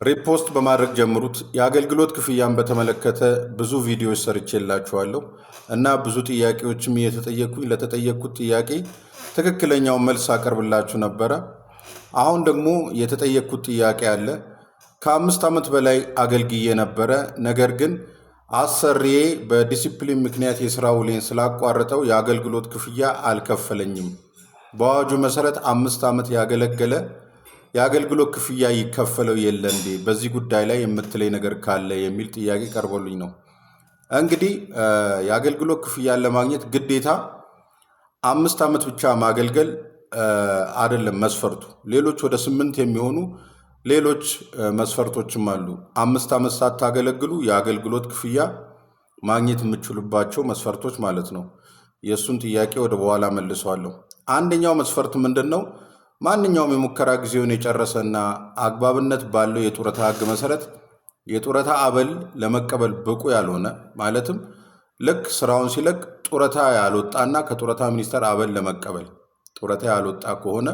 ሪፖስት በማድረግ ጀምሩት። የአገልግሎት ክፍያን በተመለከተ ብዙ ቪዲዮዎች ሰርቼላችኋለሁ እና ብዙ ጥያቄዎችም እየተጠየቁኝ ለተጠየቁት ጥያቄ ትክክለኛውን መልስ አቀርብላችሁ ነበረ። አሁን ደግሞ የተጠየቁት ጥያቄ አለ። ከ5 ዓመት በላይ አገልግዬ ነበረ። ነገር ግን አሰሪዬ በዲሲፕሊን ምክንያት የስራ ውሌን ስላቋረጠው የአገልግሎት ክፍያ አልከፈለኝም። በአዋጁ መሰረት 5 ዓመት ያገለገለ የአገልግሎት ክፍያ ይከፈለው የለ እንዴ? በዚህ ጉዳይ ላይ የምትለይ ነገር ካለ የሚል ጥያቄ ቀርቦልኝ ነው። እንግዲህ የአገልግሎት ክፍያን ለማግኘት ግዴታ 5 ዓመት ብቻ ማገልገል አይደለም መስፈርቱ። ሌሎች ወደ 8 የሚሆኑ ሌሎች መስፈርቶችም አሉ። 5 ዓመት ሳታገለግሉ የአገልግሎት ክፍያ ማግኘት የምትችሉባቸው መስፈርቶች ማለት ነው። የእሱን ጥያቄ ወደ በኋላ መልሰዋለሁ። አንደኛው መስፈርት ምንድን ነው? ማንኛውም የሙከራ ጊዜውን የጨረሰና አግባብነት ባለው የጡረታ ሕግ መሰረት የጡረታ አበል ለመቀበል ብቁ ያልሆነ ማለትም ልክ ስራውን ሲለቅ ጡረታ ያልወጣና ከጡረታ ሚኒስቴር አበል ለመቀበል ጡረታ ያልወጣ ከሆነ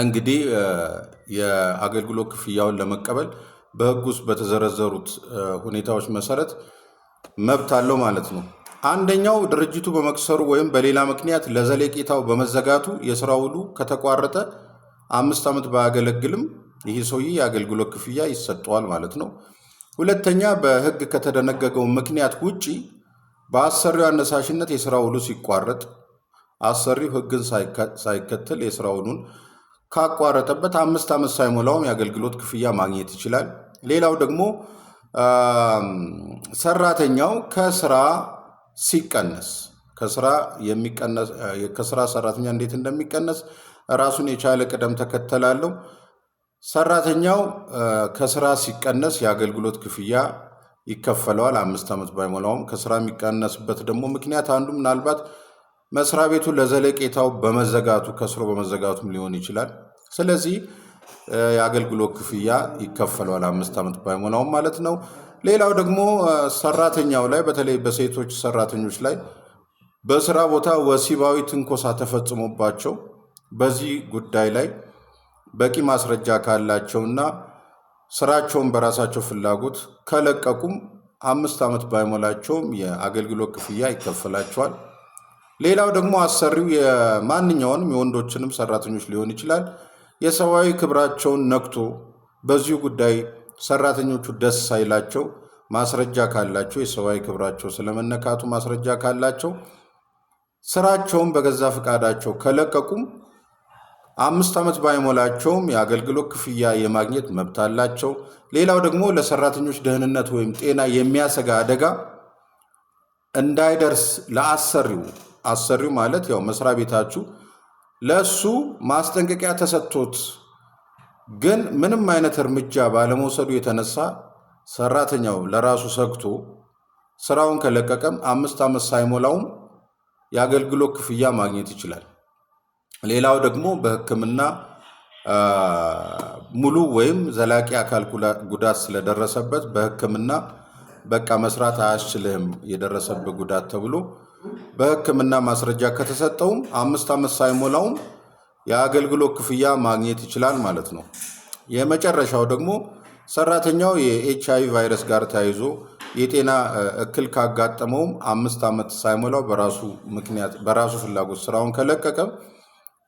እንግዲህ የአገልግሎት ክፍያውን ለመቀበል በሕግ ውስጥ በተዘረዘሩት ሁኔታዎች መሰረት መብት አለው ማለት ነው። አንደኛው ድርጅቱ በመክሰሩ ወይም በሌላ ምክንያት ለዘለቄታው በመዘጋቱ የስራ ውሉ ከተቋረጠ 5 ዓመት ባያገለግልም ይህ ሰውዬ የአገልግሎት ክፍያ ይሰጠዋል ማለት ነው። ሁለተኛ በሕግ ከተደነገገው ምክንያት ውጪ በአሰሪው አነሳሽነት የስራ ውሉ ሲቋረጥ አሰሪው ሕግን ሳይከተል የስራ ውሉን ካቋረጠበት 5 ዓመት ሳይሞላውም የአገልግሎት ክፍያ ማግኘት ይችላል። ሌላው ደግሞ ሰራተኛው ከስራ ሲቀነስ ከስራ ሰራተኛ እንዴት እንደሚቀነስ ራሱን የቻለ ቅደም ተከተል አለው። ሰራተኛው ከስራ ሲቀነስ የአገልግሎት ክፍያ ይከፈለዋል 5 ዓመት ባይሞላውም። ከስራ የሚቀነስበት ደግሞ ምክንያት አንዱ ምናልባት መስሪያ ቤቱ ለዘለቄታው በመዘጋቱ ከስሮ በመዘጋቱም ሊሆን ይችላል። ስለዚህ የአገልግሎት ክፍያ ይከፈለዋል 5 ዓመት ባይሞላውም ማለት ነው። ሌላው ደግሞ ሰራተኛው ላይ በተለይ በሴቶች ሰራተኞች ላይ በስራ ቦታ ወሲባዊ ትንኮሳ ተፈጽሞባቸው በዚህ ጉዳይ ላይ በቂ ማስረጃ ካላቸውና ስራቸውን በራሳቸው ፍላጎት ከለቀቁም 5 ዓመት ባይሞላቸውም የአገልግሎት ክፍያ ይከፈላቸዋል። ሌላው ደግሞ አሰሪው የማንኛውንም የወንዶችንም ሰራተኞች ሊሆን ይችላል የሰብአዊ ክብራቸውን ነክቶ በዚሁ ጉዳይ ሰራተኞቹ ደስ ሳይላቸው ማስረጃ ካላቸው የሰብአዊ ክብራቸው ስለመነካቱ ማስረጃ ካላቸው ስራቸውን በገዛ ፈቃዳቸው ከለቀቁም 5 ዓመት ባይሞላቸውም የአገልግሎት ክፍያ የማግኘት መብት አላቸው። ሌላው ደግሞ ለሰራተኞች ደህንነት ወይም ጤና የሚያሰጋ አደጋ እንዳይደርስ አሰሪው ማለት ያው መስሪያ ቤታችሁ ለሱ ማስጠንቀቂያ ተሰጥቶት ግን ምንም አይነት እርምጃ ባለመውሰዱ የተነሳ ሰራተኛው ለራሱ ሰግቶ ስራውን ከለቀቀም 5 ዓመት ሳይሞላውም የአገልግሎት ክፍያ ማግኘት ይችላል። ሌላው ደግሞ በሕክምና ሙሉ ወይም ዘላቂ አካል ጉዳት ስለደረሰበት በሕክምና በቃ መስራት አያስችልህም የደረሰበት ጉዳት ተብሎ በሕክምና ማስረጃ ከተሰጠውም 5 ዓመት ሳይሞላውም የአገልግሎት ክፍያ ማግኘት ይችላል ማለት ነው። የመጨረሻው ደግሞ ሰራተኛው የኤችአይቪ ቫይረስ ጋር ተያይዞ የጤና እክል ካጋጠመውም 5 ዓመት ሳይሞላው በራሱ ፍላጎት ስራውን ከለቀቀ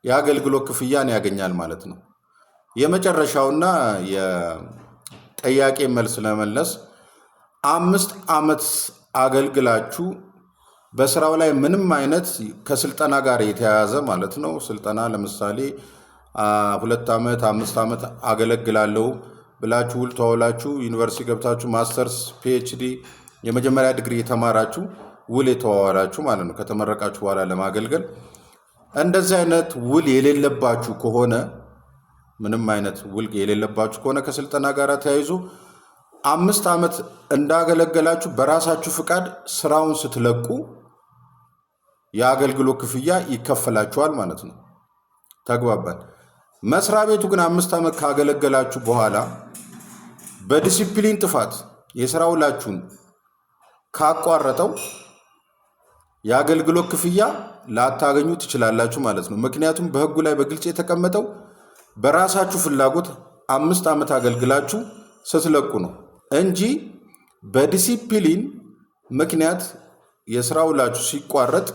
የአገልግሎት ክፍያን ያገኛል ማለት ነው። የመጨረሻውና የጥያቄ መልስ ለመለስ 5 ዓመት አገልግላችሁ በስራው ላይ ምንም አይነት ከስልጠና ጋር የተያያዘ ማለት ነው። ስልጠና ለምሳሌ 2 ዓመት 5 ዓመት አገለግላለሁ ብላችሁ ውል ተዋውላችሁ ዩኒቨርሲቲ ገብታችሁ ማስተርስ፣ ፒኤችዲ የመጀመሪያ ዲግሪ የተማራችሁ ውል የተዋዋላችሁ ማለት ነው ከተመረቃችሁ በኋላ ለማገልገል። እንደዚህ አይነት ውል የሌለባችሁ ከሆነ ምንም አይነት ውል የሌለባችሁ ከሆነ ከስልጠና ጋር ተያይዞ 5 ዓመት እንዳገለገላችሁ በራሳችሁ ፍቃድ ስራውን ስትለቁ የአገልግሎት ክፍያ ይከፈላችኋል ማለት ነው። ተግባባን። መስሪያ ቤቱ ግን 5 ዓመት ካገለገላችሁ በኋላ በዲሲፕሊን ጥፋት የስራ ውላችሁን ካቋረጠው የአገልግሎት ክፍያ ላታገኙ ትችላላችሁ ማለት ነው። ምክንያቱም በሕጉ ላይ በግልጽ የተቀመጠው በራሳችሁ ፍላጎት 5 ዓመት አገልግላችሁ ስትለቁ ነው እንጂ በዲሲፕሊን ምክንያት የስራ ውላችሁ ሲቋረጥ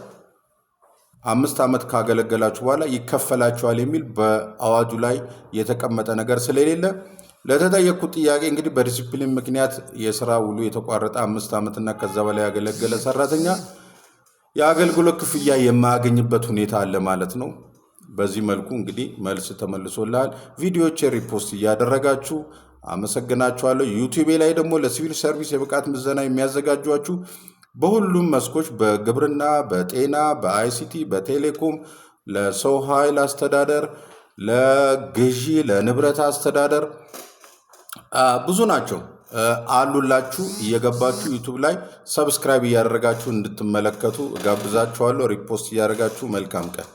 5 ዓመት ካገለገላችሁ በኋላ ይከፈላችኋል የሚል በአዋጁ ላይ የተቀመጠ ነገር ስለሌለ ለተጠየቁት ጥያቄ እንግዲህ በዲሲፕሊን ምክንያት የስራ ውሉ የተቋረጠ 5 ዓመትና ከዛ በላይ ያገለገለ ሰራተኛ የአገልግሎት ክፍያ የማያገኝበት ሁኔታ አለ ማለት ነው። በዚህ መልኩ እንግዲህ መልስ ተመልሶልሃል። ቪዲዮዎች ሪፖስት እያደረጋችሁ አመሰግናችኋለሁ። ዩቲዩብ ላይ ደግሞ ለሲቪል ሰርቪስ የብቃት ምዘና የሚያዘጋጇችሁ በሁሉም መስኮች በግብርና፣ በጤና፣ በአይሲቲ፣ በቴሌኮም፣ ለሰው ኃይል አስተዳደር፣ ለግዢ፣ ለንብረት አስተዳደር ብዙ ናቸው አሉላችሁ። እየገባችሁ ዩቲዩብ ላይ ሰብስክራይብ እያደረጋችሁ እንድትመለከቱ ጋብዛችኋለሁ። ሪፖስት እያደረጋችሁ መልካም ቀን